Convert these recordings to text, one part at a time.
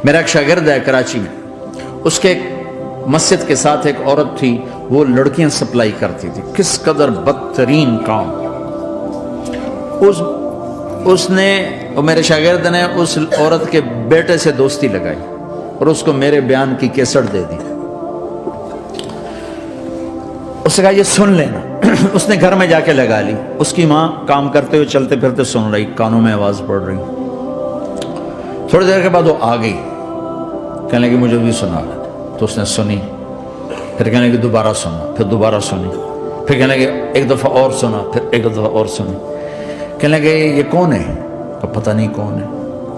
میرا ایک شاگرد ہے کراچی میں، اس کے مسجد کے ساتھ ایک عورت تھی، وہ لڑکیاں سپلائی کرتی تھی، کس قدر بدترین کام۔ اس نے، میرے شاگرد نے اس عورت کے بیٹے سے دوستی لگائی اور اس کو میرے بیان کی کیسٹ دے دی۔ اس نے کہا یہ سن لینا۔ اس نے گھر میں جا کے لگا لی، اس کی ماں کام کرتے ہوئے چلتے پھرتے سن رہی، کانوں میں آواز پڑ رہی۔ تھوڑی دیر کے بعد وہ آ گئی، کہنے لگی مجھے بھی سنا، تو اس نے سنی، پھر کہنے لگی دوبارہ سنا، پھر دوبارہ سنی، پھر کہنے لگی ایک دفعہ اور سنا، پھر ایک دفعہ اور سنی۔ کہنے لگے یہ کون ہے؟ کہ پتہ نہیں کون ہے۔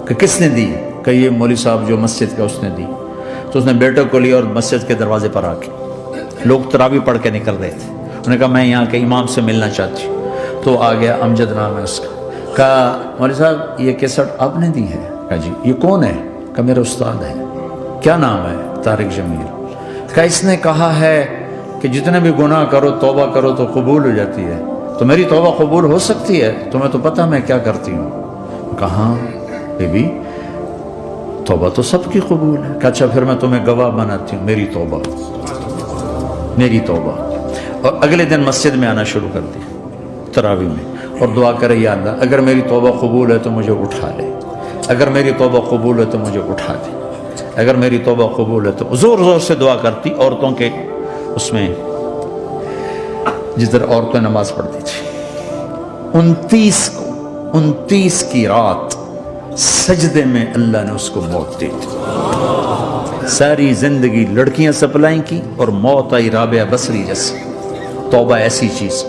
کہ کس نے دی؟ کہ یہ مولوی صاحب جو مسجد کا، اس نے دی۔ تو اس نے بیٹے کو لیا اور مسجد کے دروازے پر آ کے، لوگ تراویح پڑھ کے نکل رہے تھے، انہوں نے کہا میں یہاں کے امام سے ملنا چاہتی ہوں۔ تو آ گیا، امجد نام ہے اس کا۔ کہا مولوی صاحب یہ کیسٹ آپ نے دی ہے؟ کہا جی۔ یہ کون ہے؟ کہ میرا استاد ہے۔ کیا نام ہے؟ طارق جمیل۔ کہ اس نے کہا ہے کہ جتنے بھی گناہ کرو توبہ کرو تو قبول ہو جاتی ہے، تو میری توبہ قبول ہو سکتی ہے؟ تمہیں تو پتہ میں کیا کرتی ہوں۔ کہاں بی بی توبہ تو سب کی قبول ہے۔ کہ اچھا پھر میں تمہیں گواہ بناتی ہوں، میری توبہ، میری توبہ۔ اور اگلے دن مسجد میں آنا شروع کر دی تراویح میں، اور دعا کرے یا اللہ اگر میری توبہ قبول ہے تو مجھے اٹھا لے، اگر میری توبہ قبول ہے تو مجھے اٹھا دے، اگر میری توبہ قبول ہے تو زور زور سے دعا کرتی۔ عورتوں کے اس میں جس طرح عورتیں نماز پڑھتی تھی، 29 کی رات سجدے میں اللہ نے اس کو موت دے دی۔ ساری زندگی لڑکیاں سپلائی کی اور موت آئی رابعہ بصری جیسی۔ توبہ ایسی چیز،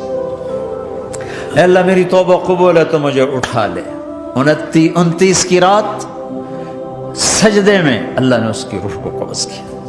اے اللہ میری توبہ قبول ہے تو مجھے اٹھا لے۔ 29 کی رات سجدے میں اللہ نے اس کی روح کو قبض کیا۔